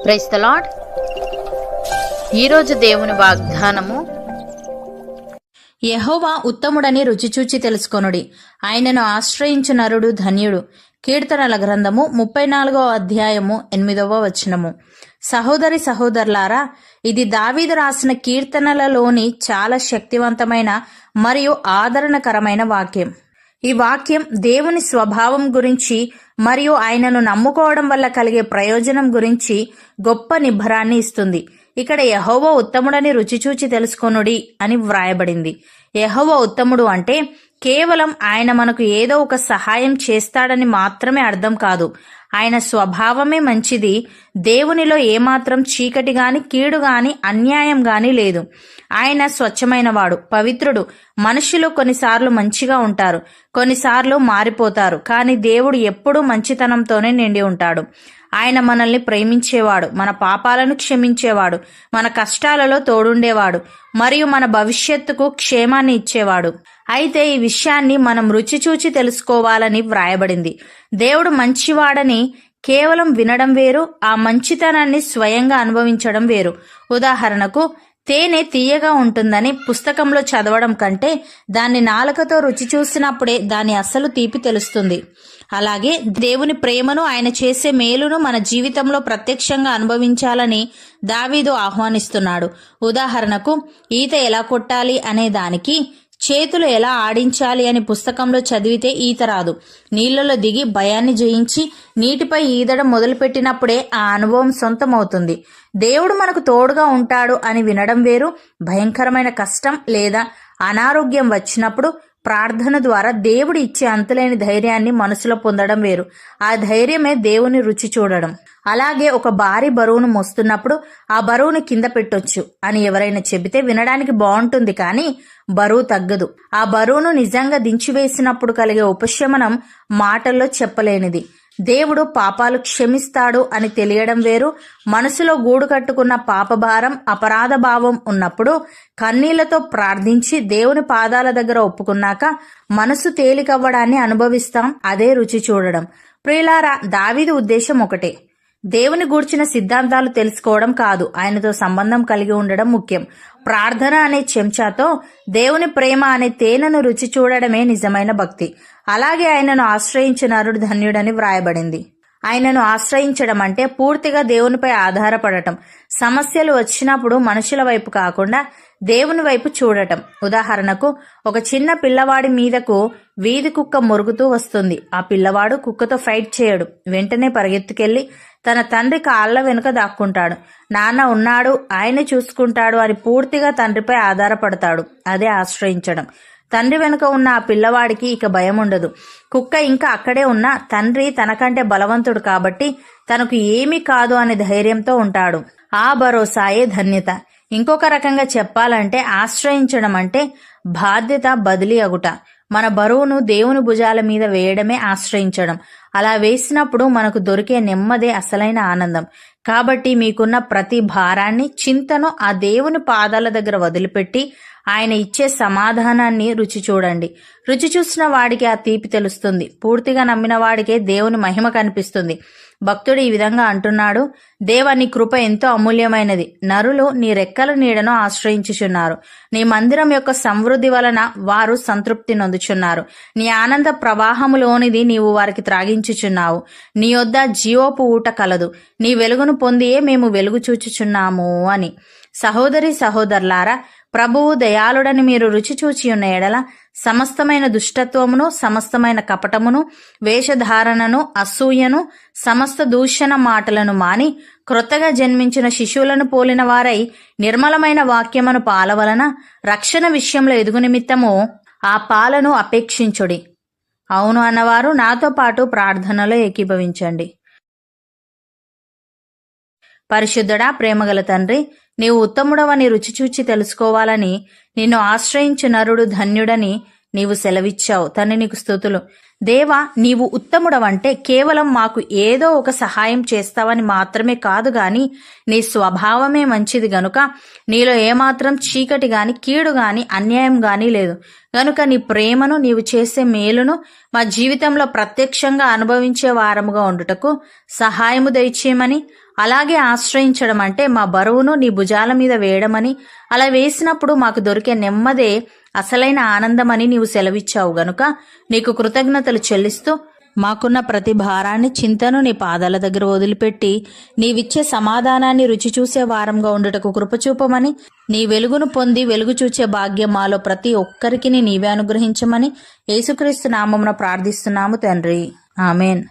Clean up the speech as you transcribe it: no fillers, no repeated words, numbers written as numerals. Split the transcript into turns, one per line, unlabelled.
Praise the lord. ఈరోజు దేవుని వాగ్దానము, యెహోవా ఉత్తముడని రుచిచూచి తెలుసుకొనుడి, ఆయనను ఆశ్రయించు నరుడు ధన్యుడు. కీర్తనల గ్రంథము 34వ అధ్యాయము 8వ వచనము. సహోదరి సహోదరులారా, ఇది దావీదు రాసిన కీర్తనలలోని చాలా శక్తివంతమైన మరియు ఆదరణకరమైన వాక్యం. ఈ వాక్యం దేవుని స్వభావం గురించి మరియు ఆయనను నమ్ముకోవడం వల్ల కలిగే ప్రయోజనం గురించి గొప్ప నిబ్బరాన్ని ఇస్తుంది. ఇక్కడ యెహోవా ఉత్తముడని రుచిచూచి తెలుసుకొనుడి అని వ్రాయబడింది. యెహోవా ఉత్తముడు అంటే కేవలం ఆయన మనకు ఏదో ఒక సహాయం చేస్తాడని మాత్రమే అర్థం కాదు. ఆయన స్వభావమే మంచిది. దేవునిలో ఏమాత్రం చీకటి గాని, కీడు గాని, అన్యాయం గాని లేదు. ఆయన స్వచ్ఛమైనవాడు, పవిత్రుడు. మనుషులు కొన్నిసార్లు మంచిగా ఉంటారు, కొన్నిసార్లు మారిపోతారు, కానీ దేవుడు ఎప్పుడూ మంచితనంతోనే నిండి ఉంటాడు. ఆయన మనల్ని ప్రేమించేవాడు, మన పాపాలను క్షమించేవాడు, మన కష్టాలలో తోడుండేవాడు మరియు మన భవిష్యత్తుకు క్షేమాన్ని ఇచ్చేవాడు. అయితే ఈ విషయాన్ని మనం రుచిచూచి తెలుసుకోవాలని వ్రాయబడింది. దేవుడు మంచివాడని కేవలం వినడం వేరు, ఆ మంచితనాన్ని స్వయంగా అనుభవించడం వేరు. ఉదాహరణకు, తేనె తీయగా ఉంటుందని పుస్తకంలో చదవడం కంటే దాన్ని నాలుకతో రుచి చూసినప్పుడే దాని అసలు తీపి తెలుస్తుంది. అలాగే దేవుని ప్రేమను, ఆయన చేసే మేలును మన జీవితంలో ప్రత్యక్షంగా అనుభవించాలని దావీదు ఆహ్వానిస్తున్నాడు. ఉదాహరణకు, ఈత ఎలా కొట్టాలి అనే దానికి చేతులు ఎలా ఆడించాలి అని పుస్తకంలో చదివితే ఈత రాదు. నీళ్లలో దిగి భయాన్ని జయించి నీటిపై ఈదడం మొదలుపెట్టినప్పుడే ఆ అనుభవం సొంతమవుతుంది. దేవుడు మనకు తోడుగా ఉంటాడు అని వినడం వేరు, భయంకరమైన కష్టం లేదా అనారోగ్యం వచ్చినప్పుడు ప్రార్థన ద్వారా దేవుడు ఇచ్చే అంతులేని ధైర్యాన్ని మనసులో పొందడం వేరు. ఆ ధైర్యమే దేవుని రుచి చూడడం. అలాగే ఒక భారీ బరువును మోస్తున్నప్పుడు ఆ బరువును కింద పెట్టొచ్చు అని ఎవరైనా చెబితే వినడానికి బాగుంటుంది, కానీ బరువు తగ్గదు. ఆ బరువును నిజంగా దించివేసినప్పుడు కలిగే ఉపశమనం మాటల్లో చెప్పలేనిది. దేవుడు పాపాలు క్షమిస్తాడు అని తెలియడం వేరు. మనసులో గూడు కట్టుకున్న పాపభారం, అపరాధ భావం ఉన్నప్పుడు కన్నీళ్లతో ప్రార్థించి దేవుని పాదాల దగ్గర ఒప్పుకున్నాక మనసు తేలికవ్వడాన్ని అనుభవిస్తాం. అదే రుచి చూడడం. ప్రియులారా, దావీదు ఉద్దేశం ఒకటే, దేవుని గూర్చిన సిద్ధాంతాలు తెలుసుకోవడం కాదు, ఆయనతో సంబంధం కలిగి ఉండడం ముఖ్యం. ప్రార్థన అనే చెంచాతో దేవుని ప్రేమ అనే తేనెను రుచి చూడడమే నిజమైన భక్తి. అలాగే ఆయనను ఆశ్రయించిన నరుడు ధన్యుడని వ్రాయబడింది. ఆయనను ఆశ్రయించడం అంటే పూర్తిగా దేవునిపై ఆధారపడటం. సమస్యలు వచ్చినప్పుడు మనుషుల వైపు కాకుండా దేవుని వైపు చూడటం. ఉదాహరణకు, ఒక చిన్న పిల్లవాడి మీదకు వీధి కుక్క మొరుగుతూ వస్తుంది. ఆ పిల్లవాడు కుక్కతో ఫైట్ చేయడు. వెంటనే పరిగెత్తుకెళ్లి తన తండ్రి కాళ్ల వెనుక దాక్కుంటాడు. నాన్న ఉన్నాడు, ఆయన చూసుకుంటాడు అని పూర్తిగా తండ్రిపై ఆధారపడతాడు. అదే ఆశ్రయించడం. తండ్రి వెనుక ఉన్న ఆ పిల్లవాడికి ఇక భయం ఉండదు. కుక్క ఇంకా అక్కడే ఉన్నా తండ్రి తనకంటే బలవంతుడు కాబట్టి తనకు ఏమీ కాదు అనే ధైర్యంతో ఉంటాడు. ఆ భరోసాయే ధన్యత. ఇంకొక రకంగా చెప్పాలంటే ఆశ్రయించడం అంటే బాధ్యత బదిలీ అగుట. మన బరువును దేవుని భుజాల మీద వేయడమే ఆశ్రయించడం. అలా వేసినప్పుడు మనకు దొరికే నెమ్మదే అసలైన ఆనందం. కాబట్టి మీకున్న ప్రతి భారాన్ని, చింతను ఆ దేవుని పాదాల దగ్గర వదిలిపెట్టి ఆయన ఇచ్చే సమాధానాన్ని రుచి చూడండి. రుచి చూసిన వాడికి ఆ తీపి తెలుస్తుంది. పూర్తిగా నమ్మిన వాడికే దేవుని మహిమ కనిపిస్తుంది. భక్తుడు ఈ విధంగా అంటున్నాడు, దేవా, నీ కృప ఎంతో అమూల్యమైనది. నరులు నీ రెక్కల నీడను ఆశ్రయించుచున్నారు. నీ మందిరం యొక్క సమృద్ధి వలన వారు సంతృప్తి నొందుచున్నారు. నీ ఆనంద ప్రవాహములోనిది నీవు వారికి త్రాగించుచున్నావు. నీ యొద్ద జీవోపు ఊట కలదు. నీ వెలుగును పొందియే మేము వెలుగు చూచుచున్నాము అని. సహోదరి సహోదరులారా, ప్రభువు దయాళుడని మీరు రుచి చూచి ఉన్న ఎడల సమస్తమైన దుష్టత్వమును, సమస్తమైన కపటమును, వేషధారణను, అసూయను, సమస్త దూషణ మాటలను మాని క్రొత్తగా జన్మించిన శిశువులను పోలిన వారై నిర్మలమైన వాక్యమును పాలవలన రక్షణ విషయంలో ఎదుగు నిమిత్తము ఆ పాలను అపేక్షించుడి. అవును అన్నవారు నాతో పాటు ప్రార్థనలో ఏకీభవించండి. పరిశుద్ధుడా, ప్రేమగల తండ్రి, నీవు ఉత్తముడవని రుచిచూచి తెలుసుకోవాలని నిన్ను ఆశ్రయించు నరుడు ధన్యుడని నీవు సెలవిచ్చావు. తండ్రి, నీకు స్తుతులు. దేవా, నీవు ఉత్తముడవంటే కేవలం మాకు ఏదో ఒక సహాయం చేస్తావని మాత్రమే కాదు గాని నీ స్వభావమే మంచిది గనుక నీలో ఏమాత్రం చీకటి గాని, కీడు గాని, అన్యాయం గాని లేదు. గనుక నీ ప్రేమను, నీవు చేసే మేలును మా జీవితంలో ప్రత్యక్షంగా అనుభవించే వారముగా ఉండుటకు సహాయము దయచేయమని అలాగే ఆశ్రయించడం అంటే మా బరువును నీ భుజాల మీద వేయడమని, అలా వేసినప్పుడు మాకు దొరికే నెమ్మదే అసలైన ఆనందమని నీవు సెలవిచ్చావు గనుక నీకు కృతజ్ఞతలు చెల్లిస్తూ మాకున్న ప్రతి భారాన్ని, చింతను నీ పాదాల దగ్గర వదిలిపెట్టి నీవిచ్చే సమాధానాన్ని రుచి చూసే వారంగా ఉండుటకు కృపచూపమని, నీ వెలుగును పొంది వెలుగు చూచే భాగ్యం మాలో ప్రతి ఒక్కరికి నీవే అనుగ్రహించమని యేసుక్రీస్తు నామమున ప్రార్థిస్తున్నాము తండ్రి. ఆమెన్.